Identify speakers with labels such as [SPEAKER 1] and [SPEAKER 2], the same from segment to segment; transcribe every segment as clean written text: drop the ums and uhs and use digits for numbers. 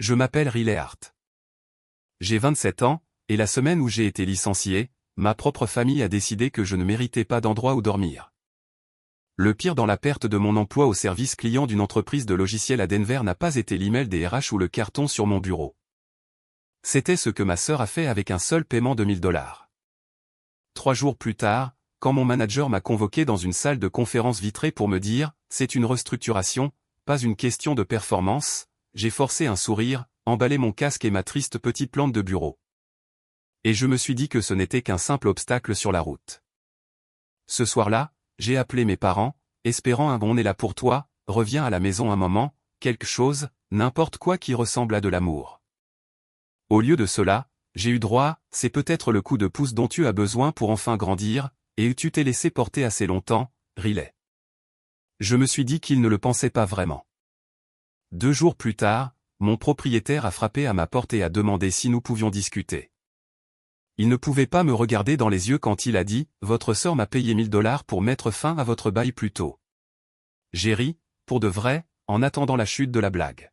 [SPEAKER 1] Je m'appelle Riley Hart. J'ai 27 ans, et la semaine où j'ai été licencié, ma propre famille a décidé que je ne méritais pas d'endroit où dormir. Le pire dans la perte de mon emploi au service client d'une entreprise de logiciels à Denver n'a pas été l'email des RH ou le carton sur mon bureau. C'était ce que ma sœur a fait avec un seul paiement de $1000. 3 jours plus tard, quand mon manager m'a convoqué dans une salle de conférence vitrée pour me dire « C'est une restructuration, pas une question de performance », j'ai forcé un sourire, emballé mon casque et ma triste petite plante de bureau. Et je me suis dit que ce n'était qu'un simple obstacle sur la route. Ce soir-là, j'ai appelé mes parents, espérant un « on est là pour toi, reviens à la maison un moment », quelque chose, n'importe quoi qui ressemble à de l'amour. Au lieu de cela, j'ai eu droit, c'est peut-être le coup de pouce dont tu as besoin pour enfin grandir, et tu t'es laissé porter assez longtemps, Riley. Je me suis dit qu'il ne le pensait pas vraiment. 2 jours plus tard, mon propriétaire a frappé à ma porte et a demandé si nous pouvions discuter. Il ne pouvait pas me regarder dans les yeux quand il a dit « Votre sœur m'a payé $1000 pour mettre fin à votre bail plus tôt. » J'ai ri, pour de vrai, en attendant la chute de la blague.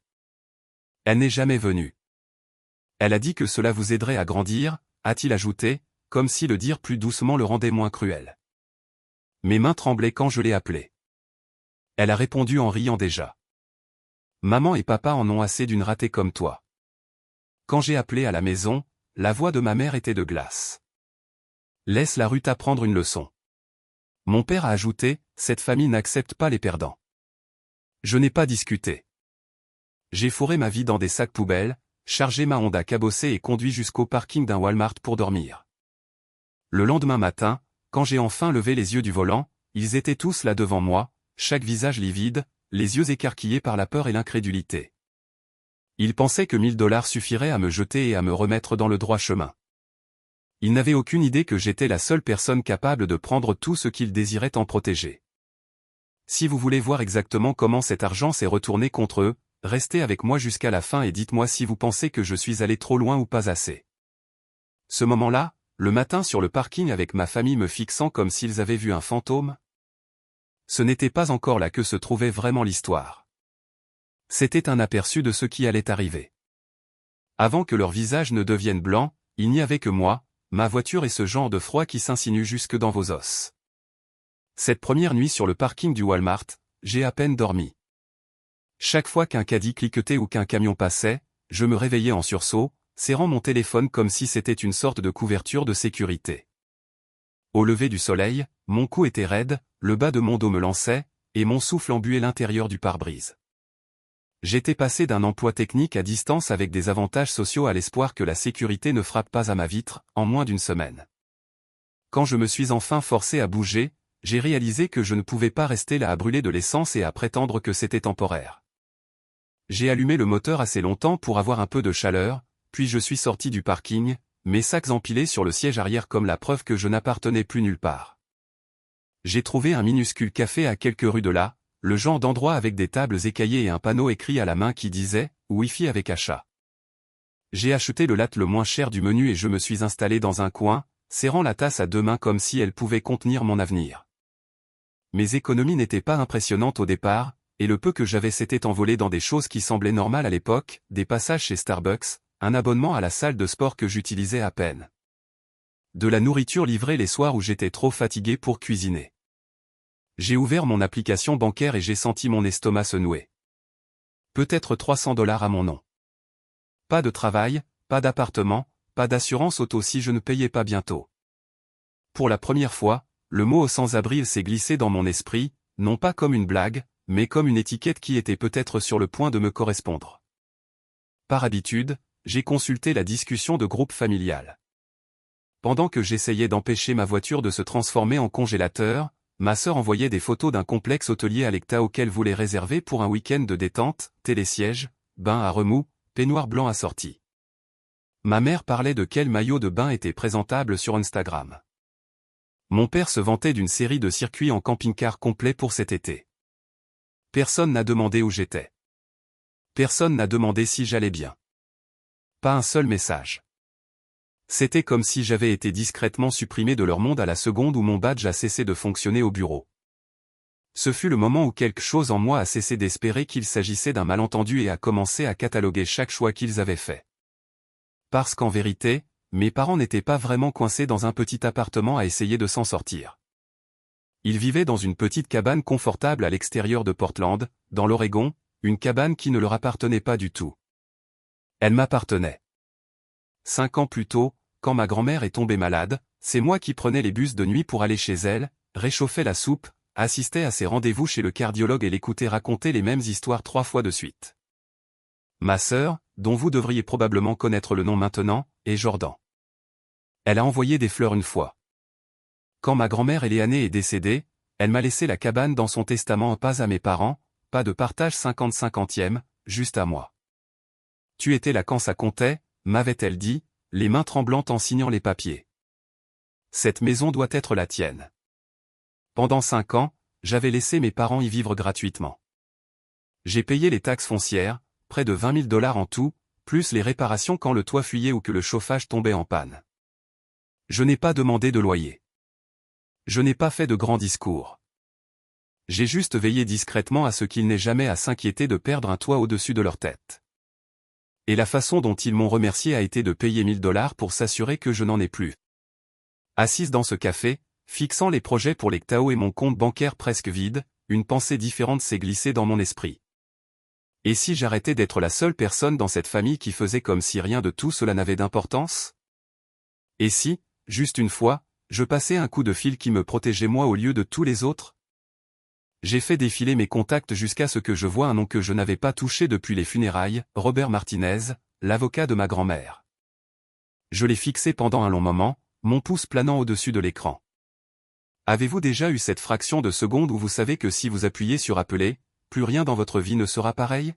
[SPEAKER 1] Elle n'est jamais venue. Elle a dit que cela vous aiderait à grandir, a-t-il ajouté, comme si le dire plus doucement le rendait moins cruel. Mes mains tremblaient quand je l'ai appelée. Elle a répondu en riant déjà. Maman et papa en ont assez d'une ratée comme toi. Quand j'ai appelé à la maison, la voix de ma mère était de glace. Laisse la rue t'apprendre une leçon. Mon père a ajouté, cette famille n'accepte pas les perdants. Je n'ai pas discuté. J'ai fourré ma vie dans des sacs poubelles, chargé ma Honda cabossée et conduit jusqu'au parking d'un Walmart pour dormir. Le lendemain matin, quand j'ai enfin levé les yeux du volant, ils étaient tous là devant moi, chaque visage livide, les yeux écarquillés par la peur et l'incrédulité. Ils pensaient que $1000 suffirait à me jeter et à me remettre dans le droit chemin. Ils n'avaient aucune idée que j'étais la seule personne capable de prendre tout ce qu'ils désiraient en protéger. Si vous voulez voir exactement comment cet argent s'est retourné contre eux, restez avec moi jusqu'à la fin et dites-moi si vous pensez que je suis allé trop loin ou pas assez. Ce moment-là, le matin sur le parking avec ma famille me fixant comme s'ils avaient vu un fantôme. Ce n'était pas encore là que se trouvait vraiment l'histoire. C'était un aperçu de ce qui allait arriver. Avant que leur visage ne devienne blanc, il n'y avait que moi, ma voiture et ce genre de froid qui s'insinue jusque dans vos os. Cette première nuit sur le parking du Walmart, j'ai à peine dormi. Chaque fois qu'un caddie cliquetait ou qu'un camion passait, je me réveillais en sursaut, serrant mon téléphone comme si c'était une sorte de couverture de sécurité. Au lever du soleil, mon cou était raide, le bas de mon dos me lançait, et mon souffle embuait l'intérieur du pare-brise. J'étais passé d'un emploi technique à distance avec des avantages sociaux à l'espoir que la sécurité ne frappe pas à ma vitre, en moins d'une semaine. Quand je me suis enfin forcé à bouger, j'ai réalisé que je ne pouvais pas rester là à brûler de l'essence et à prétendre que c'était temporaire. J'ai allumé le moteur assez longtemps pour avoir un peu de chaleur, puis je suis sorti du parking, mes sacs empilés sur le siège arrière comme la preuve que je n'appartenais plus nulle part. J'ai trouvé un minuscule café à quelques rues de là, le genre d'endroit avec des tables écaillées et un panneau écrit à la main qui disait « Wi-Fi avec achat ». J'ai acheté le latte le moins cher du menu et je me suis installé dans un coin, serrant la tasse à 2 mains comme si elle pouvait contenir mon avenir. Mes économies n'étaient pas impressionnantes au départ, et le peu que j'avais s'était envolé dans des choses qui semblaient normales à l'époque, des passages chez Starbucks, un abonnement à la salle de sport que j'utilisais à peine. De la nourriture livrée les soirs où j'étais trop fatigué pour cuisiner. J'ai ouvert mon application bancaire et j'ai senti mon estomac se nouer. Peut-être $300 à mon nom. Pas de travail, pas d'appartement, pas d'assurance auto si je ne payais pas bientôt. Pour la première fois, le mot sans-abri s'est glissé dans mon esprit, non pas comme une blague, mais comme une étiquette qui était peut-être sur le point de me correspondre. Par habitude, j'ai consulté la discussion de groupe familial. Pendant que j'essayais d'empêcher ma voiture de se transformer en congélateur, ma sœur envoyait des photos d'un complexe hôtelier à l'Ecta auquel voulait réserver pour un week-end de détente, télésiège, bain à remous, peignoir blanc assorti. Ma mère parlait de quel maillot de bain était présentable sur Instagram. Mon père se vantait d'une série de circuits en camping-car complet pour cet été. Personne n'a demandé où j'étais. Personne n'a demandé si j'allais bien. Pas un seul message. C'était comme si j'avais été discrètement supprimé de leur monde à la seconde où mon badge a cessé de fonctionner au bureau. Ce fut le moment où quelque chose en moi a cessé d'espérer qu'il s'agissait d'un malentendu et a commencé à cataloguer chaque choix qu'ils avaient fait. Parce qu'en vérité, mes parents n'étaient pas vraiment coincés dans un petit appartement à essayer de s'en sortir. Ils vivaient dans une petite cabane confortable à l'extérieur de Portland, dans l'Oregon, une cabane qui ne leur appartenait pas du tout. Elle m'appartenait. 5 ans plus tôt, quand ma grand-mère est tombée malade, c'est moi qui prenais les bus de nuit pour aller chez elle, réchauffer la soupe, assister à ses rendez-vous chez le cardiologue et l'écouter raconter les mêmes histoires 3 fois de suite. Ma sœur, dont vous devriez probablement connaître le nom maintenant, est Jordan. Elle a envoyé des fleurs une fois. Quand ma grand-mère Eleanor est décédée, elle m'a laissé la cabane dans son testament, pas à mes parents, pas de partage 50-50e, juste à moi. Tu étais là quand ça comptait, m'avait-elle dit, les mains tremblantes en signant les papiers. Cette maison doit être la tienne. Pendant 5 ans, j'avais laissé mes parents y vivre gratuitement. J'ai payé les taxes foncières, près de $20 000 en tout, plus les réparations quand le toit fuyait ou que le chauffage tombait en panne. Je n'ai pas demandé de loyer. Je n'ai pas fait de grands discours. J'ai juste veillé discrètement à ce qu'ils n'aient jamais à s'inquiéter de perdre un toit au-dessus de leur tête. Et la façon dont ils m'ont remercié a été de payer $1000 pour s'assurer que je n'en ai plus. Assise dans ce café, fixant les projets pour les Tao et mon compte bancaire presque vide, une pensée différente s'est glissée dans mon esprit. Et si j'arrêtais d'être la seule personne dans cette famille qui faisait comme si rien de tout cela n'avait d'importance? Et si, juste une fois, je passais un coup de fil qui me protégeait moi au lieu de tous les autres? J'ai fait défiler mes contacts jusqu'à ce que je voie un nom que je n'avais pas touché depuis les funérailles, Robert Martinez, l'avocat de ma grand-mère. Je l'ai fixé pendant un long moment, mon pouce planant au-dessus de l'écran. Avez-vous déjà eu cette fraction de seconde où vous savez que si vous appuyez sur appeler, plus rien dans votre vie ne sera pareil?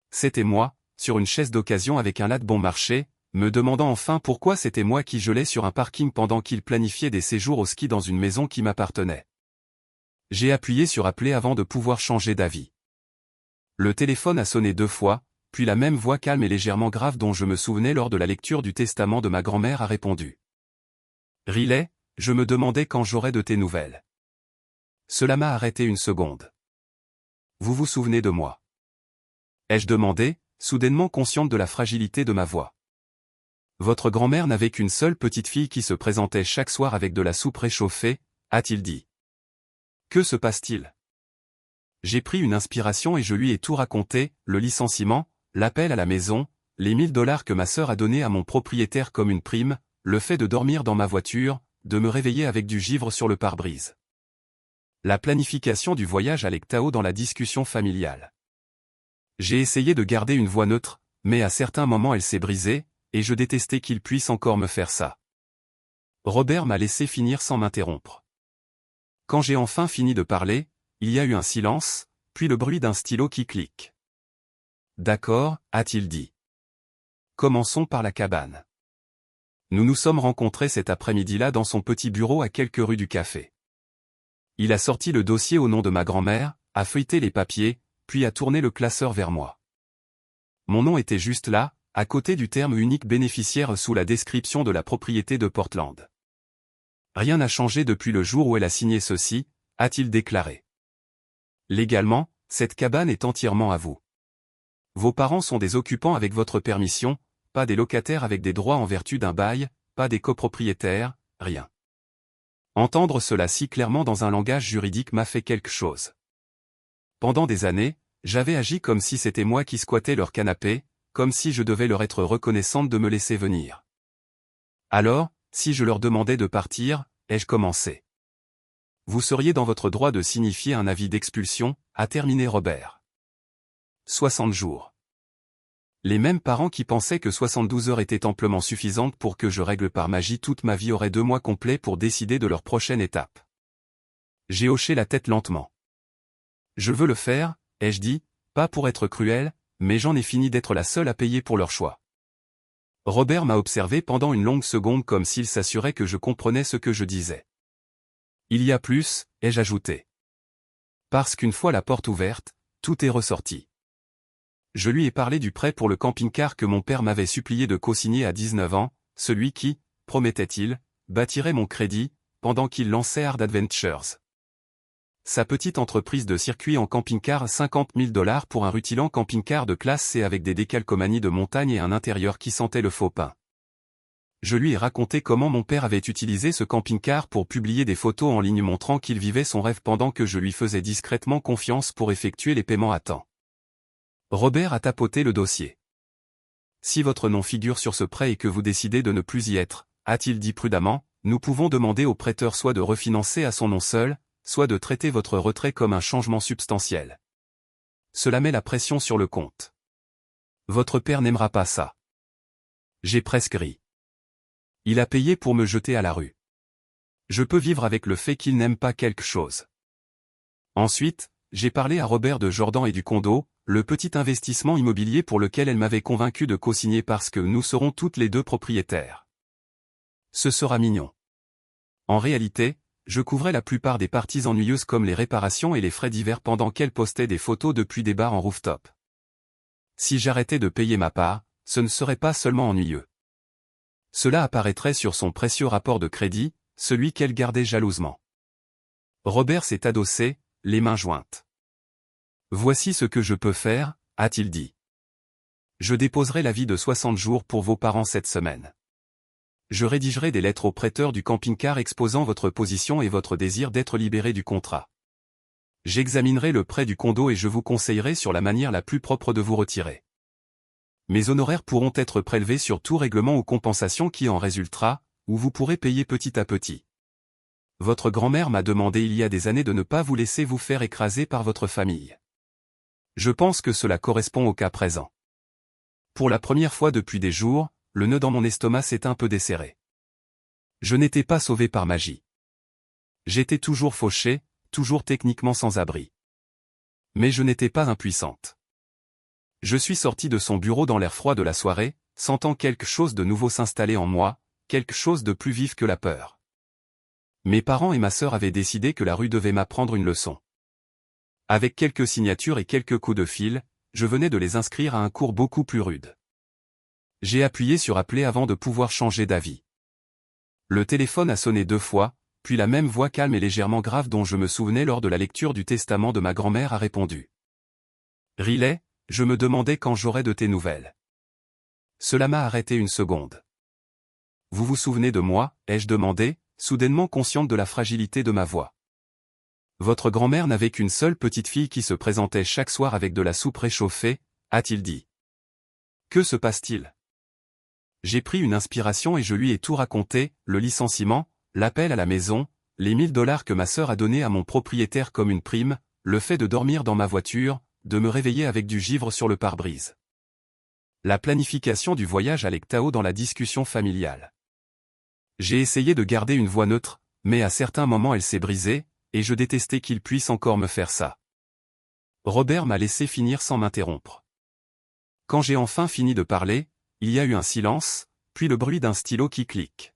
[SPEAKER 1] C'était moi, sur une chaise d'occasion avec un latte bon marché, me demandant enfin pourquoi c'était moi qui gelais sur un parking pendant qu'il planifiait des séjours au ski dans une maison qui m'appartenait. J'ai appuyé sur appeler avant de pouvoir changer d'avis. Le téléphone a sonné 2 fois, puis la même voix calme et légèrement grave dont je me souvenais lors de la lecture du testament de ma grand-mère a répondu. Riley, je me demandais quand j'aurais de tes nouvelles. Cela m'a arrêté une seconde. Vous vous souvenez de moi? Ai-je demandé, soudainement consciente de la fragilité de ma voix. Votre grand-mère n'avait qu'une seule petite fille qui se présentait chaque soir avec de la soupe réchauffée, a-t-il dit. Que se passe-t-il? J'ai pris une inspiration et je lui ai tout raconté, le licenciement, l'appel à la maison, les $1000 que ma sœur a donnés à mon propriétaire comme une prime, le fait de dormir dans ma voiture, de me réveiller avec du givre sur le pare-brise. La planification du voyage à l'Ectao dans la discussion familiale. J'ai essayé de garder une voix neutre, mais à certains moments elle s'est brisée, et je détestais qu'il puisse encore me faire ça. Robert m'a laissé finir sans m'interrompre. Quand j'ai enfin fini de parler, il y a eu un silence, puis le bruit d'un stylo qui clique. D'accord, a-t-il dit. Commençons par la cabane. Nous nous sommes rencontrés cet après-midi-là dans son petit bureau à quelques rues du café. Il a sorti le dossier au nom de ma grand-mère, a feuilleté les papiers, puis a tourné le classeur vers moi. Mon nom était juste là, à côté du terme unique bénéficiaire sous la description de la propriété de Portland. Rien n'a changé depuis le jour où elle a signé ceci, a-t-il déclaré. Légalement, cette cabane est entièrement à vous. Vos parents sont des occupants avec votre permission, pas des locataires avec des droits en vertu d'un bail, pas des copropriétaires, rien. Entendre cela si clairement dans un langage juridique m'a fait quelque chose. Pendant des années, j'avais agi comme si c'était moi qui squattais leur canapé, comme si je devais leur être reconnaissante de me laisser venir. Alors, si je leur demandais de partir, ai-je commencé. Vous seriez dans votre droit de signifier un avis d'expulsion, a terminé Robert. 60 jours. Les mêmes parents qui pensaient que 72 heures étaient amplement suffisantes pour que je règle par magie toute ma vie auraient 2 mois complets pour décider de leur prochaine étape. J'ai hoché la tête lentement. Je veux le faire, ai-je dit, pas pour être cruel, mais j'en ai fini d'être la seule à payer pour leur choix. Robert m'a observé pendant une longue seconde comme s'il s'assurait que je comprenais ce que je disais. Il y a plus, ai-je ajouté. Parce qu'une fois la porte ouverte, tout est ressorti. Je lui ai parlé du prêt pour le camping-car que mon père m'avait supplié de co-signer à 19 ans, celui qui, promettait-il, bâtirait mon crédit, pendant qu'il lançait Hard Adventures. sa petite entreprise de circuit en camping-car 50 000 $ pour un rutilant camping-car de classe C avec des décalcomanies de montagne et un intérieur qui sentait le faux pain. Je lui ai raconté comment mon père avait utilisé ce camping-car pour publier des photos en ligne montrant qu'il vivait son rêve pendant que je lui faisais discrètement confiance pour effectuer les paiements à temps. Robert a tapoté le dossier. Si votre nom figure sur ce prêt et que vous décidez de ne plus y être, a-t-il dit prudemment, nous pouvons demander au prêteur soit de refinancer à son nom seul, soit de traiter votre retrait comme un changement substantiel. Cela met la pression sur le compte. Votre père n'aimera pas ça. J'ai presque ri. Il a payé pour me jeter à la rue. Je peux vivre avec le fait qu'il n'aime pas quelque chose. Ensuite, j'ai parlé à Robert de Jordan et du condo, le petit investissement immobilier pour lequel elle m'avait convaincu de co-signer parce que nous serons toutes les deux propriétaires. Ce sera mignon. En réalité, je couvrais la plupart des parties ennuyeuses comme les réparations et les frais divers pendant qu'elle postait des photos depuis des bars en rooftop. Si j'arrêtais de payer ma part, ce ne serait pas seulement ennuyeux. Cela apparaîtrait sur son précieux rapport de crédit, celui qu'elle gardait jalousement. Robert s'est adossé, les mains jointes. Voici ce que je peux faire, a-t-il dit. Je déposerai l'avis de 60 jours pour vos parents cette semaine. Je rédigerai des lettres au prêteur du camping-car exposant votre position et votre désir d'être libéré du contrat. J'examinerai le prêt du condo et je vous conseillerai sur la manière la plus propre de vous retirer. Mes honoraires pourront être prélevés sur tout règlement ou compensation qui en résultera, ou vous pourrez payer petit à petit. Votre grand-mère m'a demandé il y a des années de ne pas vous laisser vous faire écraser par votre famille. Je pense que cela correspond au cas présent. Pour la première fois depuis des jours, le nœud dans mon estomac s'est un peu desserré. Je n'étais pas sauvé par magie. J'étais toujours fauché, toujours techniquement sans abri. Mais je n'étais pas impuissante. Je suis sorti de son bureau dans l'air froid de la soirée, sentant quelque chose de nouveau s'installer en moi, quelque chose de plus vif que la peur. Mes parents et ma sœur avaient décidé que la rue devait m'apprendre une leçon. Avec quelques signatures et quelques coups de fil, je venais de les inscrire à un cours beaucoup plus rude. J'ai appuyé sur appeler avant de pouvoir changer d'avis. Le téléphone a sonné 2 fois, puis la même voix calme et légèrement grave dont je me souvenais lors de la lecture du testament de ma grand-mère a répondu. Riley, je me demandais quand j'aurais de tes nouvelles. Cela m'a arrêté une seconde. Vous vous souvenez de moi, ai-je demandé, soudainement consciente de la fragilité de ma voix. Votre grand-mère n'avait qu'une seule petite fille qui se présentait chaque soir avec de la soupe réchauffée, a-t-il dit. Que se passe-t-il? J'ai pris une inspiration et je lui ai tout raconté, le licenciement, l'appel à la maison, les 1000 $ que ma sœur a donnés à mon propriétaire comme une prime, le fait de dormir dans ma voiture, de me réveiller avec du givre sur le pare-brise. La planification du voyage à l'Ectao dans la discussion familiale. J'ai essayé de garder une voix neutre, mais à certains moments elle s'est brisée, et je détestais qu'il puisse encore me faire ça. Robert m'a laissé finir sans m'interrompre. Quand j'ai enfin fini de parler, il y a eu un silence, puis le bruit d'un stylo qui clique.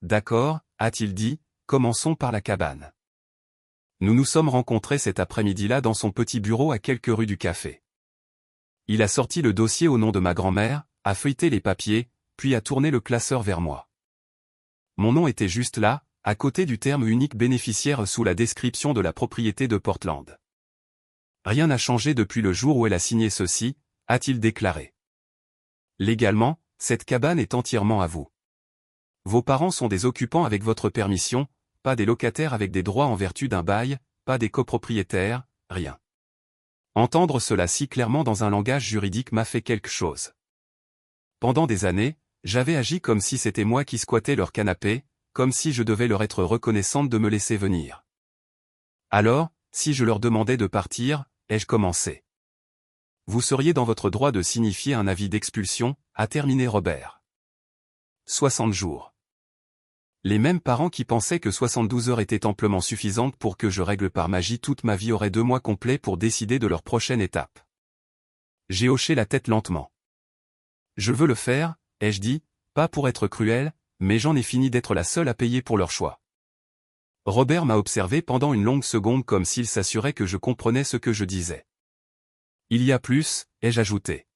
[SPEAKER 1] D'accord, a-t-il dit, commençons par la cabane. Nous nous sommes rencontrés cet après-midi-là dans son petit bureau à quelques rues du café. Il a sorti le dossier au nom de ma grand-mère, a feuilleté les papiers, puis a tourné le classeur vers moi. Mon nom était juste là, à côté du terme unique bénéficiaire sous la description de la propriété de Portland. Rien n'a changé depuis le jour où elle a signé ceci, a-t-il déclaré. Légalement, cette cabane est entièrement à vous. Vos parents sont des occupants avec votre permission, pas des locataires avec des droits en vertu d'un bail, pas des copropriétaires, rien. Entendre cela si clairement dans un langage juridique m'a fait quelque chose. Pendant des années, j'avais agi comme si c'était moi qui squattais leur canapé, comme si je devais leur être reconnaissante de me laisser venir. Alors, si je leur demandais de partir, ai-je commencé. Vous seriez dans votre droit de signifier un avis d'expulsion, a terminé Robert. 60 jours. Les mêmes parents qui pensaient que 72 heures étaient amplement suffisantes pour que je règle par magie toute ma vie auraient 2 mois complets pour décider de leur prochaine étape. J'ai hoché la tête lentement. Je veux le faire, ai-je dit, pas pour être cruel, mais j'en ai fini d'être la seule à payer pour leur choix. Robert m'a observé pendant une longue seconde comme s'il s'assurait que je comprenais ce que je disais. Il y a plus, ai-je ajouté.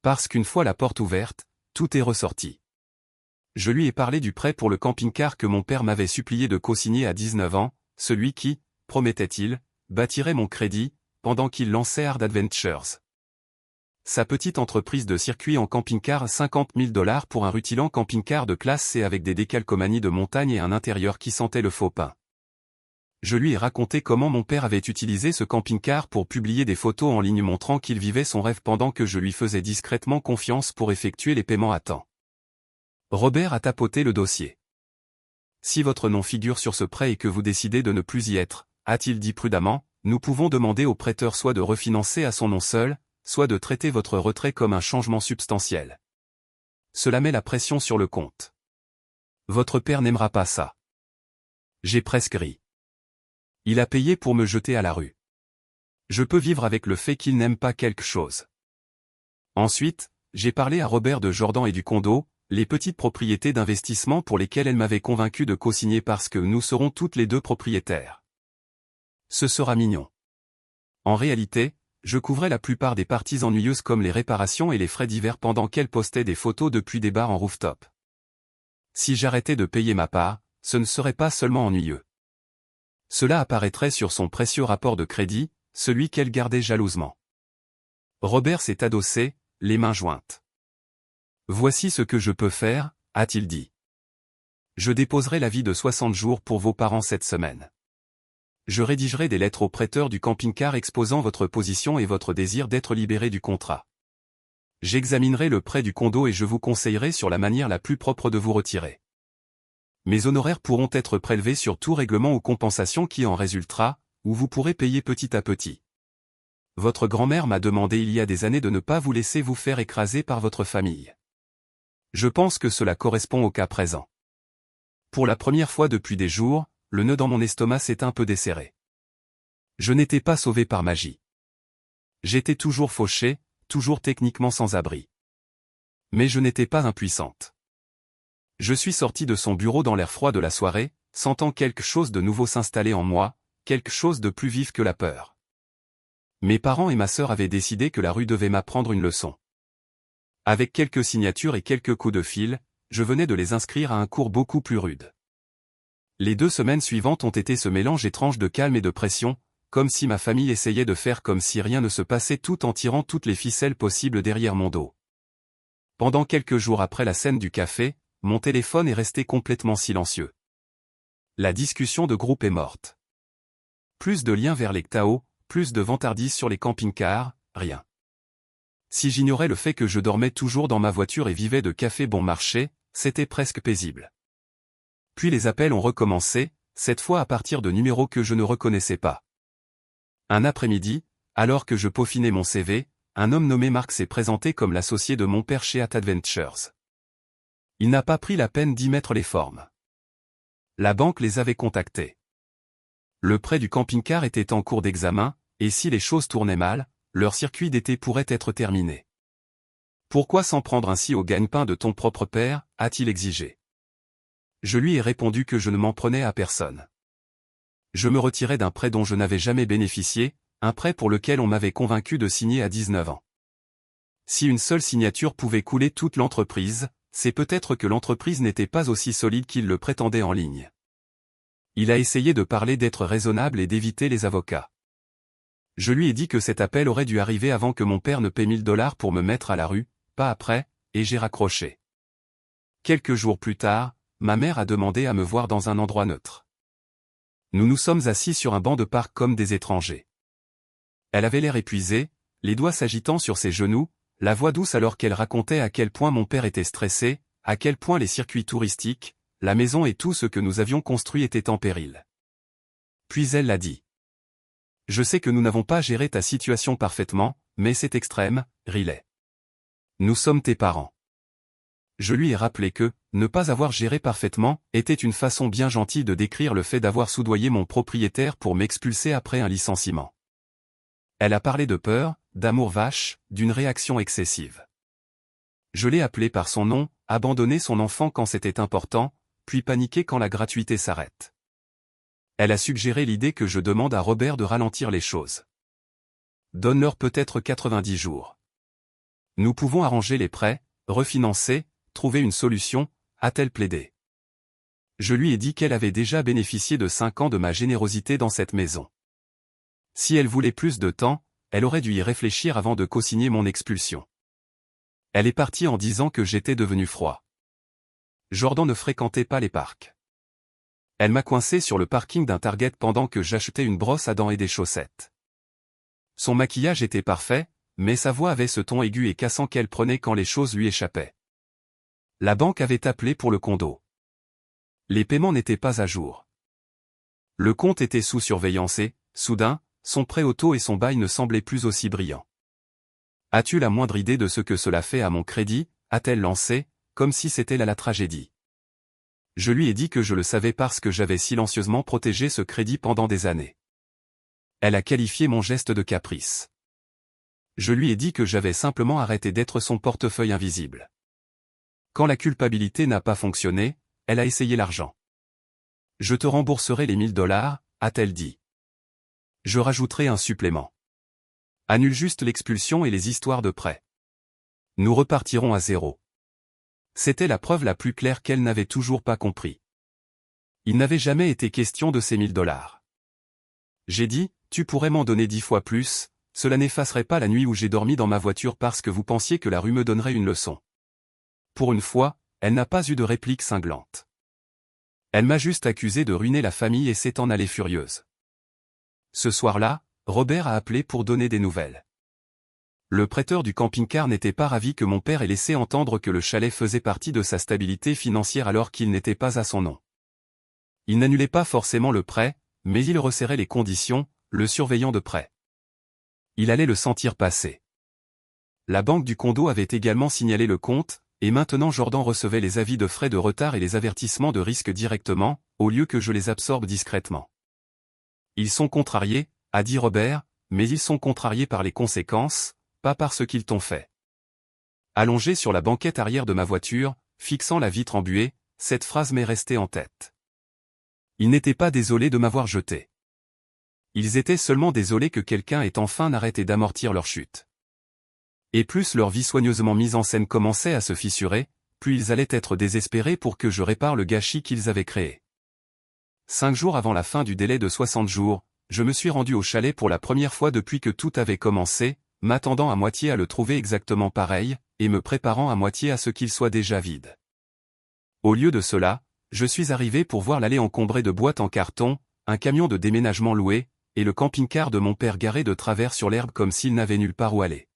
[SPEAKER 1] Parce qu'une fois la porte ouverte, tout est ressorti. Je lui ai parlé du prêt pour le camping-car que mon père m'avait supplié de co-signer à 19 ans, celui qui, promettait-il, bâtirait mon crédit, pendant qu'il lançait Hard Adventures. Sa petite entreprise de circuit en camping-car, 50 000 $ pour un rutilant camping-car de classe C avec des décalcomanies de montagne et un intérieur qui sentait le faux pain. Je lui ai raconté comment mon père avait utilisé ce camping-car pour publier des photos en ligne montrant qu'il vivait son rêve pendant que je lui faisais discrètement confiance pour effectuer les paiements à temps. Robert a tapoté le dossier. Si votre nom figure sur ce prêt et que vous décidez de ne plus y être, a-t-il dit prudemment, nous pouvons demander au prêteur soit de refinancer à son nom seul, soit de traiter votre retrait comme un changement substantiel. Cela met la pression sur le compte. Votre père n'aimera pas ça. J'ai presque ri. Il a payé pour me jeter à la rue. Je peux vivre avec le fait qu'il n'aime pas quelque chose. Ensuite, j'ai parlé à Robert de Jordan et du condo, les petites propriétés d'investissement pour lesquelles elle m'avait convaincu de co-signer parce que nous serons toutes les deux propriétaires. Ce sera mignon. En réalité, je couvrais la plupart des parties ennuyeuses comme les réparations et les frais divers pendant qu'elle postait des photos depuis des bars en rooftop. Si j'arrêtais de payer ma part, ce ne serait pas seulement ennuyeux. Cela apparaîtrait sur son précieux rapport de crédit, celui qu'elle gardait jalousement. Robert s'est adossé, les mains jointes. Voici ce que je peux faire, a-t-il dit. Je déposerai l'avis de 60 jours pour vos parents cette semaine. Je rédigerai des lettres au prêteur du camping-car exposant votre position et votre désir d'être libéré du contrat. J'examinerai le prêt du condo et je vous conseillerai sur la manière la plus propre de vous retirer. Mes honoraires pourront être prélevés sur tout règlement ou compensation qui en résultera, ou vous pourrez payer petit à petit. Votre grand-mère m'a demandé il y a des années de ne pas vous laisser vous faire écraser par votre famille. Je pense que cela correspond au cas présent. Pour la première fois depuis des jours, le nœud dans mon estomac s'est un peu desserré. Je n'étais pas sauvé par magie. J'étais toujours fauché, toujours techniquement sans abri. Mais je n'étais pas impuissante. Je suis sorti de son bureau dans l'air froid de la soirée, sentant quelque chose de nouveau s'installer en moi, quelque chose de plus vif que la peur. Mes parents et ma sœur avaient décidé que la rue devait m'apprendre une leçon. Avec quelques signatures et quelques coups de fil, je venais de les inscrire à un cours beaucoup plus rude. Les 2 semaines suivantes ont été ce mélange étrange de calme et de pression, comme si ma famille essayait de faire comme si rien ne se passait tout en tirant toutes les ficelles possibles derrière mon dos. Pendant quelques jours après la scène du café, mon téléphone est resté complètement silencieux. La discussion de groupe est morte. Plus de liens vers les CTAO, plus de vantardises sur les camping-cars, rien. Si j'ignorais le fait que je dormais toujours dans ma voiture et vivais de café bon marché, c'était presque paisible. Puis les appels ont recommencé, cette fois à partir de numéros que je ne reconnaissais pas. Un après-midi, alors que je peaufinais mon CV, un homme nommé Marc s'est présenté comme l'associé de mon père chez Hard Adventures. Il n'a pas pris la peine d'y mettre les formes. La banque les avait contactés. Le prêt du camping-car était en cours d'examen, et si les choses tournaient mal, leur circuit d'été pourrait être terminé. Pourquoi s'en prendre ainsi au gagne-pain de ton propre père, a-t-il exigé. Je lui ai répondu que je ne m'en prenais à personne. Je me retirais d'un prêt dont je n'avais jamais bénéficié, un prêt pour lequel on m'avait convaincu de signer à 19 ans. Si une seule signature pouvait couler toute l'entreprise, c'est peut-être que l'entreprise n'était pas aussi solide qu'il le prétendait en ligne. Il a essayé de parler d'être raisonnable et d'éviter les avocats. Je lui ai dit que cet appel aurait dû arriver avant que mon père ne paie 1000 $ pour me mettre à la rue, pas après, et j'ai raccroché. Quelques jours plus tard, ma mère a demandé à me voir dans un endroit neutre. Nous nous sommes assis sur un banc de parc comme des étrangers. Elle avait l'air épuisée, les doigts s'agitant sur ses genoux, la voix douce alors qu'elle racontait à quel point mon père était stressé, à quel point les circuits touristiques, la maison et tout ce que nous avions construit étaient en péril. Puis elle l'a dit. Je sais que nous n'avons pas géré ta situation parfaitement, mais c'est extrême, Riley. Nous sommes tes parents. Je lui ai rappelé que, ne pas avoir géré parfaitement, était une façon bien gentille de décrire le fait d'avoir soudoyé mon propriétaire pour m'expulser après un licenciement. Elle a parlé de peur, d'amour vache, d'une réaction excessive. Je l'ai appelé par son nom, abandonner son enfant quand c'était important, puis paniquer quand la gratuité s'arrête. Elle a suggéré l'idée que je demande à Robert de ralentir les choses. Donne-leur peut-être 90 jours. Nous pouvons arranger les prêts, refinancer, trouver une solution, a-t-elle plaidé. Je lui ai dit qu'elle avait déjà bénéficié de 5 ans de ma générosité dans cette maison. Si elle voulait plus de temps, elle aurait dû y réfléchir avant de co-signer mon expulsion. Elle est partie en disant que j'étais devenu froid. Jordan ne fréquentait pas les parcs. Elle m'a coincé sur le parking d'un Target pendant que j'achetais une brosse à dents et des chaussettes. Son maquillage était parfait, mais sa voix avait ce ton aigu et cassant qu'elle prenait quand les choses lui échappaient. La banque avait appelé pour le condo. Les paiements n'étaient pas à jour. Le compte était sous surveillance et, soudain, son prêt auto et son bail ne semblaient plus aussi brillants. « As-tu la moindre idée de ce que cela fait à mon crédit ?» a-t-elle lancé, comme si c'était là la tragédie. Je lui ai dit que je le savais parce que j'avais silencieusement protégé ce crédit pendant des années. Elle a qualifié mon geste de caprice. Je lui ai dit que j'avais simplement arrêté d'être son portefeuille invisible. Quand la culpabilité n'a pas fonctionné, elle a essayé l'argent. « Je te rembourserai les $1000, a-t-elle dit. Je rajouterai un supplément. Annule juste l'expulsion et les histoires de prêt. Nous repartirons à zéro. C'était la preuve la plus claire qu'elle n'avait toujours pas compris. Il n'avait jamais été question de ces $1000. J'ai dit, tu pourrais m'en donner 10 fois plus, cela n'effacerait pas la nuit où j'ai dormi dans ma voiture parce que vous pensiez que la rue me donnerait une leçon. Pour une fois, elle n'a pas eu de réplique cinglante. Elle m'a juste accusé de ruiner la famille et s'est en allée furieuse. Ce soir-là, Robert a appelé pour donner des nouvelles. Le prêteur du camping-car n'était pas ravi que mon père ait laissé entendre que le chalet faisait partie de sa stabilité financière alors qu'il n'était pas à son nom. Il n'annulait pas forcément le prêt, mais il resserrait les conditions, le surveillant de près. Il allait le sentir passer. La banque du condo avait également signalé le compte, et maintenant Jordan recevait les avis de frais de retard et les avertissements de risque directement, au lieu que je les absorbe discrètement. Ils sont contrariés, a dit Robert, mais ils sont contrariés par les conséquences, pas par ce qu'ils t'ont fait. Allongé sur la banquette arrière de ma voiture, fixant la vitre embuée, cette phrase m'est restée en tête. Ils n'étaient pas désolés de m'avoir jeté. Ils étaient seulement désolés que quelqu'un ait enfin arrêté d'amortir leur chute. Et plus leur vie soigneusement mise en scène commençait à se fissurer, plus ils allaient être désespérés pour que je répare le gâchis qu'ils avaient créé. 5 jours avant la fin du délai de 60 jours, je me suis rendu au chalet pour la première fois depuis que tout avait commencé, m'attendant à moitié à le trouver exactement pareil, et me préparant à moitié à ce qu'il soit déjà vide. Au lieu de cela, je suis arrivé pour voir l'allée encombrée de boîtes en carton, un camion de déménagement loué, et le camping-car de mon père garé de travers sur l'herbe comme s'il n'avait nulle part où aller.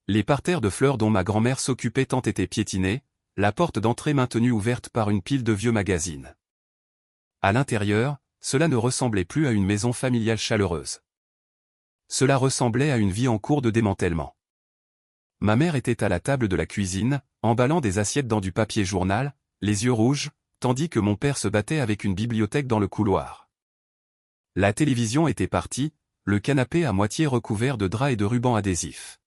[SPEAKER 1] Les parterres de fleurs dont ma grand-mère s'occupait tant étaient piétinés, la porte d'entrée maintenue ouverte par une pile de vieux magazines. À l'intérieur, cela ne ressemblait plus à une maison familiale chaleureuse. Cela ressemblait à une vie en cours de démantèlement. Ma mère était à la table de la cuisine, emballant des assiettes dans du papier journal, les yeux rouges, tandis que mon père se battait avec une bibliothèque dans le couloir. La télévision était partie, le canapé à moitié recouvert de draps et de rubans adhésifs.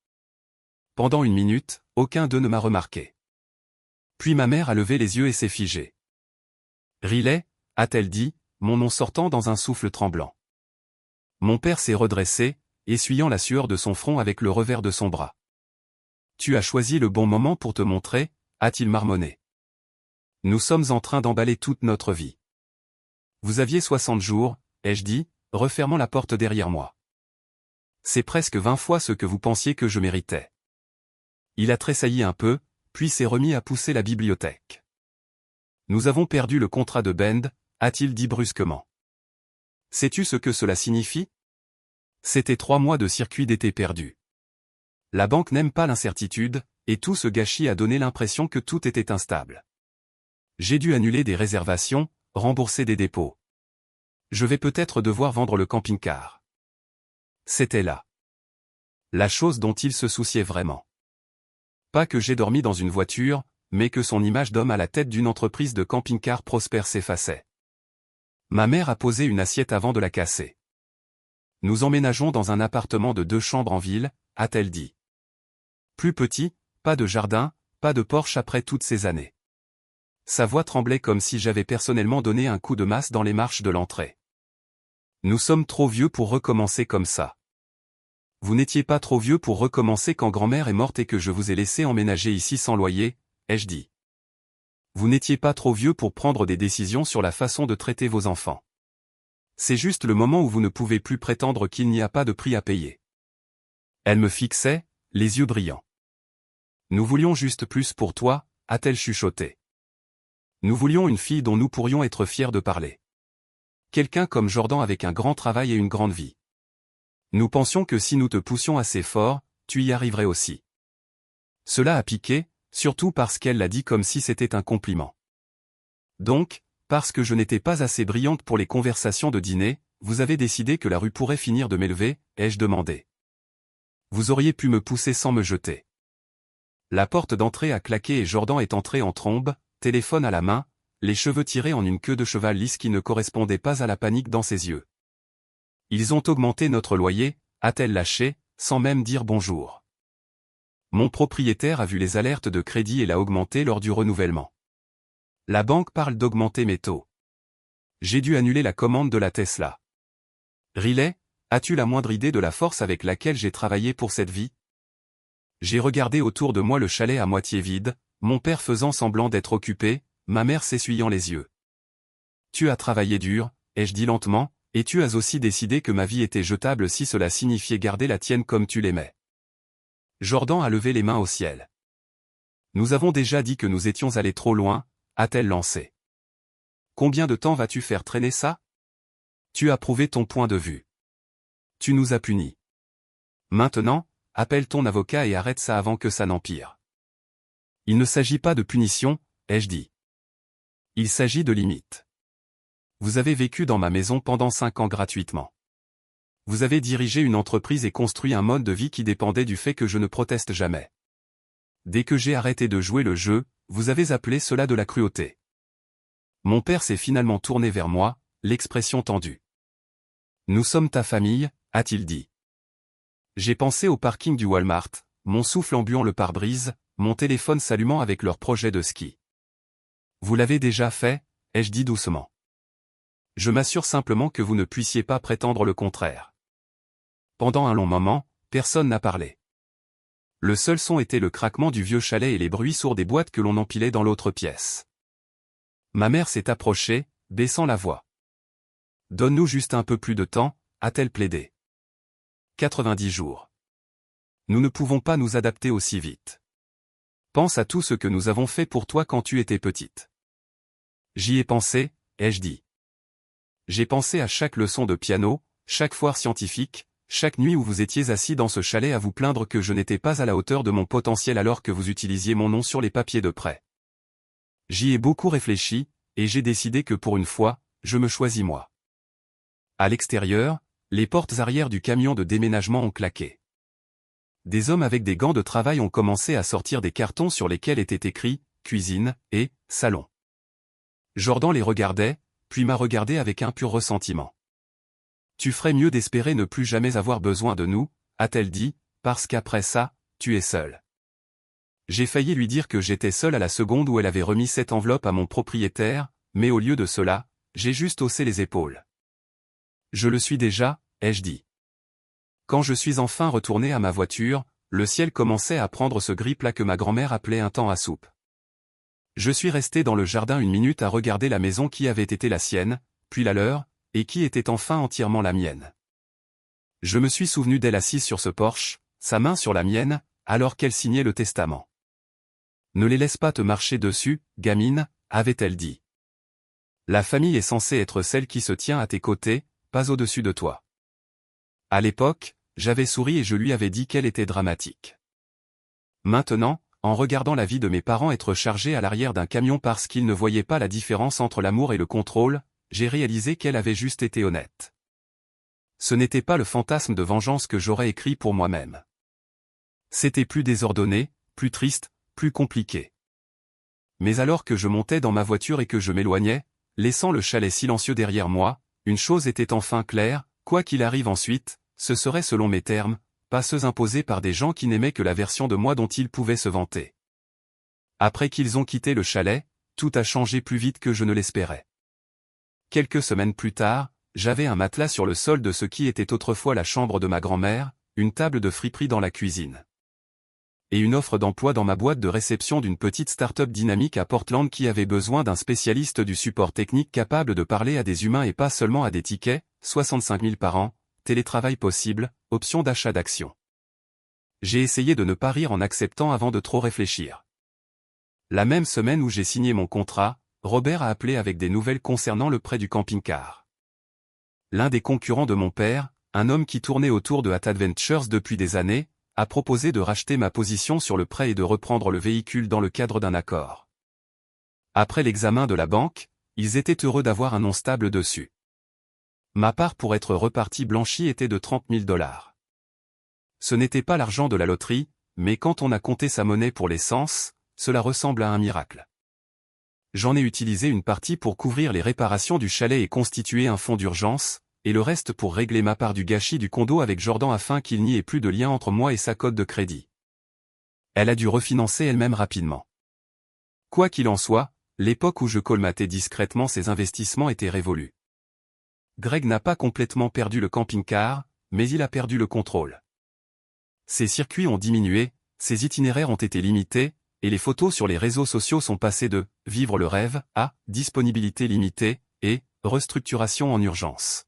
[SPEAKER 1] Pendant une minute, aucun d'eux ne m'a remarqué. Puis ma mère a levé les yeux et s'est figée. « Riley » a-t-elle dit, mon nom sortant dans un souffle tremblant. Mon père s'est redressé, essuyant la sueur de son front avec le revers de son bras. « Tu as choisi le bon moment pour te montrer » a-t-il marmonné. « Nous sommes en train d'emballer toute notre vie. »« Vous aviez 60 jours, ai-je dit, refermant la porte derrière moi. « C'est presque 20 fois ce que vous pensiez que je méritais. » Il a tressailli un peu, puis s'est remis à pousser la bibliothèque. « Nous avons perdu le contrat de Bend » a-t-il dit brusquement. « Sais-tu ce que cela signifie ? C'était 3 mois de circuit d'été perdu. La banque n'aime pas l'incertitude, et tout ce gâchis a donné l'impression que tout était instable. J'ai dû annuler des réservations, rembourser des dépôts. Je vais peut-être devoir vendre le camping-car. » C'était là. La chose dont il se souciait vraiment. Pas que j'ai dormi dans une voiture, mais que son image d'homme à la tête d'une entreprise de camping-car prospère s'effaçait. Ma mère a posé une assiette avant de la casser. « Nous emménageons dans un appartement de 2 chambres en ville » a-t-elle dit. Plus petit, pas de jardin, pas de porche après toutes ces années. Sa voix tremblait comme si j'avais personnellement donné un coup de masse dans les marches de l'entrée. Nous sommes trop vieux pour recommencer comme ça. Vous n'étiez pas trop vieux pour recommencer quand grand-mère est morte et que je vous ai laissé emménager ici sans loyer, ai-je dit. Vous n'étiez pas trop vieux pour prendre des décisions sur la façon de traiter vos enfants. C'est juste le moment où vous ne pouvez plus prétendre qu'il n'y a pas de prix à payer. Elle me fixait, les yeux brillants. Nous voulions juste plus pour toi, a-t-elle chuchoté. Nous voulions une fille dont nous pourrions être fiers de parler. Quelqu'un comme Jordan avec un grand travail et une grande vie. Nous pensions que si nous te poussions assez fort, tu y arriverais aussi. Cela a piqué, surtout parce qu'elle l'a dit comme si c'était un compliment. Donc, parce que je n'étais pas assez brillante pour les conversations de dîner, vous avez décidé que la rue pourrait finir de m'élever, ai-je demandé. Vous auriez pu me pousser sans me jeter. La porte d'entrée a claqué et Jordan est entré en trombe, téléphone à la main, les cheveux tirés en une queue de cheval lisse qui ne correspondait pas à la panique dans ses yeux. Ils ont augmenté notre loyer, a-t-elle lâché, sans même dire bonjour. Mon propriétaire a vu les alertes de crédit et l'a augmenté lors du renouvellement. La banque parle d'augmenter mes taux. J'ai dû annuler la commande de la Tesla. Riley, as-tu la moindre idée de la force avec laquelle j'ai travaillé pour cette vie? J'ai regardé autour de moi le chalet à moitié vide, mon père faisant semblant d'être occupé, ma mère s'essuyant les yeux. Tu as travaillé dur, ai-je dit lentement, et tu as aussi décidé que ma vie était jetable si cela signifiait garder la tienne comme tu l'aimais. Jordan a levé les mains au ciel. Nous avons déjà dit que nous étions allés trop loin, a-t-elle lancé. Combien de temps vas-tu faire traîner ça? Tu as prouvé ton point de vue. Tu nous as punis. Maintenant, appelle ton avocat et arrête ça avant que ça n'empire. Il ne s'agit pas de punition, ai-je dit. Il s'agit de limites. Vous avez vécu dans ma maison pendant 5 ans gratuitement. Vous avez dirigé une entreprise et construit un mode de vie qui dépendait du fait que je ne proteste jamais. Dès que j'ai arrêté de jouer le jeu, vous avez appelé cela de la cruauté. Mon père s'est finalement tourné vers moi, l'expression tendue. Nous sommes ta famille, a-t-il dit. J'ai pensé au parking du Walmart, mon souffle embuant le pare-brise, mon téléphone s'allumant avec leur projet de ski. Vous l'avez déjà fait, ai-je dit doucement. Je m'assure simplement que vous ne puissiez pas prétendre le contraire. Pendant un long moment, personne n'a parlé. Le seul son était le craquement du vieux chalet et les bruits sourds des boîtes que l'on empilait dans l'autre pièce. Ma mère s'est approchée, baissant la voix. Donne-nous juste un peu plus de temps, a-t-elle plaidé. 90 jours. Nous ne pouvons pas nous adapter aussi vite. Pense à tout ce que nous avons fait pour toi quand tu étais petite. J'y ai pensé, ai-je dit. J'ai pensé à chaque leçon de piano, chaque foire scientifique, chaque nuit où vous étiez assis dans ce chalet à vous plaindre que je n'étais pas à la hauteur de mon potentiel alors que vous utilisiez mon nom sur les papiers de prêt. J'y ai beaucoup réfléchi, et j'ai décidé que pour une fois, je me choisis moi. À l'extérieur, les portes arrière du camion de déménagement ont claqué. Des hommes avec des gants de travail ont commencé à sortir des cartons sur lesquels étaient écrits « cuisine » et « salon ». Jordan les regardait, puis m'a regardé avec un pur ressentiment. Tu ferais mieux d'espérer ne plus jamais avoir besoin de nous, a-t-elle dit, parce qu'après ça, tu es seul. J'ai failli lui dire que j'étais seul à la seconde où elle avait remis cette enveloppe à mon propriétaire, mais au lieu de cela, j'ai juste haussé les épaules. Je le suis déjà, ai-je dit. Quand je suis enfin retourné à ma voiture, le ciel commençait à prendre ce gris plat que ma grand-mère appelait un temps à soupe. Je suis resté dans le jardin une minute à regarder la maison qui avait été la sienne, puis la leur, et qui était enfin entièrement la mienne. Je me suis souvenu d'elle assise sur ce porche, sa main sur la mienne, alors qu'elle signait le testament. Ne les laisse pas te marcher dessus, gamine, avait-elle dit. La famille est censée être celle qui se tient à tes côtés, pas au-dessus de toi. À l'époque, j'avais souri et je lui avais dit qu'elle était dramatique. Maintenant, en regardant la vie de mes parents être chargée à l'arrière d'un camion parce qu'ils ne voyaient pas la différence entre l'amour et le contrôle, j'ai réalisé qu'elle avait juste été honnête. Ce n'était pas le fantasme de vengeance que j'aurais écrit pour moi-même. C'était plus désordonné, plus triste, plus compliqué. Mais alors que je montais dans ma voiture et que je m'éloignais, laissant le chalet silencieux derrière moi, une chose était enfin claire, quoi qu'il arrive ensuite, ce serait selon mes termes, pas ceux imposés par des gens qui n'aimaient que la version de moi dont ils pouvaient se vanter. Après qu'ils ont quitté le chalet, tout a changé plus vite que je ne l'espérais. Quelques semaines plus tard, j'avais un matelas sur le sol de ce qui était autrefois la chambre de ma grand-mère, une table de friperie dans la cuisine. et une offre d'emploi dans ma boîte de réception d'une petite start-up dynamique à Portland qui avait besoin d'un spécialiste du support technique capable de parler à des humains et pas seulement à des tickets, 65 000 par an, télétravail possible, option d'achat d'actions. J'ai essayé de ne pas rire en acceptant avant de trop réfléchir. La même semaine où j'ai signé mon contrat, Robert a appelé avec des nouvelles concernant le prêt du camping-car. L'un des concurrents de mon père, un homme qui tournait autour de Hat Adventures depuis des années, a proposé de racheter ma position sur le prêt et de reprendre le véhicule dans le cadre d'un accord. Après l'examen de la banque, ils étaient heureux d'avoir un nom stable dessus. Ma part pour être reparti blanchi était de 30 000 $. Ce n'était pas l'argent de la loterie, mais quand on a compté sa monnaie pour l'essence, cela ressemble à un miracle. J'en ai utilisé une partie pour couvrir les réparations du chalet et constituer un fonds d'urgence, et le reste pour régler ma part du gâchis du condo avec Jordan afin qu'il n'y ait plus de lien entre moi et sa cote de crédit. Elle a dû refinancer elle-même rapidement. Quoi qu'il en soit, l'époque où je colmatais discrètement ses investissements était révolue. Greg n'a pas complètement perdu le camping-car, mais il a perdu le contrôle. Ses circuits ont diminué, ses itinéraires ont été limités, et les photos sur les réseaux sociaux sont passées de « vivre le rêve » à « disponibilité limitée » et « restructuration en urgence ».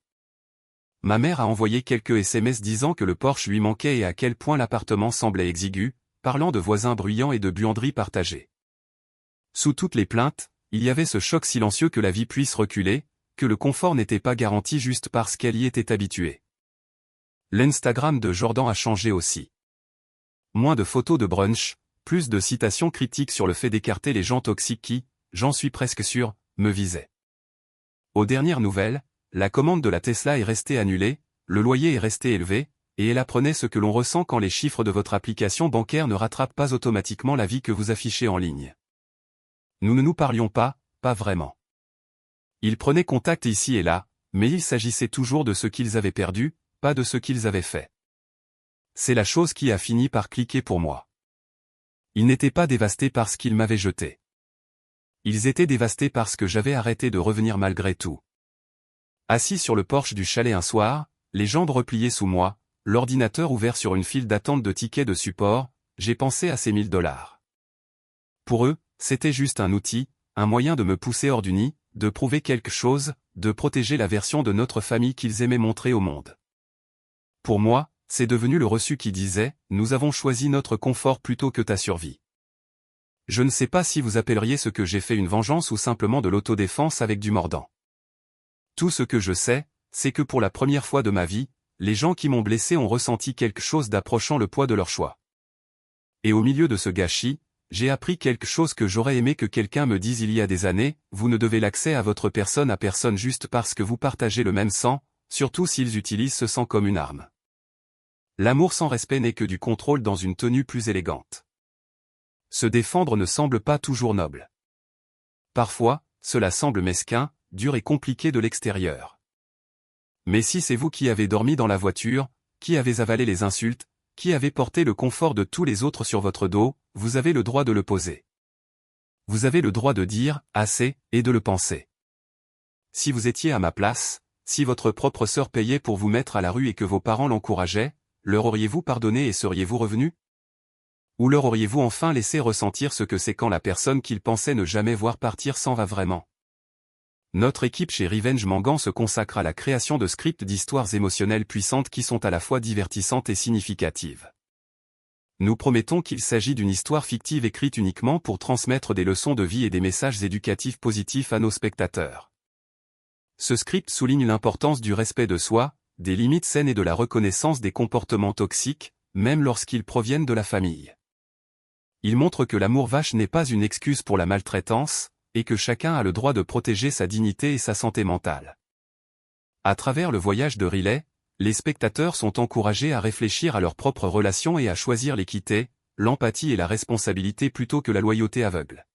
[SPEAKER 1] Ma mère a envoyé quelques SMS disant que le Porsche lui manquait et à quel point l'appartement semblait exigu, parlant de voisins bruyants et de buanderies partagées. Sous toutes les plaintes, il y avait ce choc silencieux que la vie puisse reculer, que le confort n'était pas garanti juste parce qu'elle y était habituée. L'Instagram de Jordan a changé aussi. Moins de photos de brunch, plus de citations critiques sur le fait d'écarter les gens toxiques qui, j'en suis presque sûr, me visaient. Aux dernières nouvelles, la commande de la Tesla est restée annulée, le loyer est resté élevé, et elle apprenait ce que l'on ressent quand les chiffres de votre application bancaire ne rattrapent pas automatiquement la vie que vous affichez en ligne. Nous ne nous parlions pas vraiment. Ils prenaient contact ici et là, mais il s'agissait toujours de ce qu'ils avaient perdu, pas de ce qu'ils avaient fait. C'est la chose qui a fini par cliquer pour moi. Ils n'étaient pas dévastés parce qu'ils m'avaient jeté. Ils étaient dévastés parce que j'avais arrêté de revenir malgré tout. Assis sur le porche du chalet un soir, les jambes repliées sous moi, l'ordinateur ouvert sur une file d'attente de tickets de support, j'ai pensé à ces 1 000 $. Pour eux, c'était juste un outil, un moyen de me pousser hors du nid, de prouver quelque chose, de protéger la version de notre famille qu'ils aimaient montrer au monde. Pour moi, c'est devenu le reçu qui disait « Nous avons choisi notre confort plutôt que ta survie ». Je ne sais pas si vous appelleriez ce que j'ai fait une vengeance ou simplement de l'autodéfense avec du mordant. Tout ce que je sais, c'est que pour la première fois de ma vie, les gens qui m'ont blessé ont ressenti quelque chose d'approchant le poids de leur choix. Et au milieu de ce gâchis, j'ai appris quelque chose que j'aurais aimé que quelqu'un me dise il y a des années, vous ne devez l'accès à votre personne à personne juste parce que vous partagez le même sang, surtout s'ils utilisent ce sang comme une arme. L'amour sans respect n'est que du contrôle dans une tenue plus élégante. Se défendre ne semble pas toujours noble. Parfois, cela semble mesquin, dur et compliqué de l'extérieur. Mais si c'est vous qui avez dormi dans la voiture, qui avez avalé les insultes, qui avez porté le confort de tous les autres sur votre dos, vous avez le droit de le poser. Vous avez le droit de dire « assez » et de le penser. Si vous étiez à ma place, si votre propre sœur payait pour vous mettre à la rue et que vos parents l'encourageaient, leur auriez-vous pardonné et seriez-vous revenu? Ou leur auriez-vous enfin laissé ressentir ce que c'est quand la personne qu'ils pensaient ne jamais voir partir s'en va vraiment? Notre équipe chez Revenge Mangan se consacre à la création de scripts d'histoires émotionnelles puissantes qui sont à la fois divertissantes et significatives. Nous promettons qu'il s'agit d'une histoire fictive écrite uniquement pour transmettre des leçons de vie et des messages éducatifs positifs à nos spectateurs. Ce script souligne l'importance du respect de soi, des limites saines et de la reconnaissance des comportements toxiques, même lorsqu'ils proviennent de la famille. Il montre que l'amour vache n'est pas une excuse pour la maltraitance, et que chacun a le droit de protéger sa dignité et sa santé mentale. À travers le voyage de Riley, les spectateurs sont encouragés à réfléchir à leurs propres relations et à choisir l'équité, l'empathie et la responsabilité plutôt que la loyauté aveugle.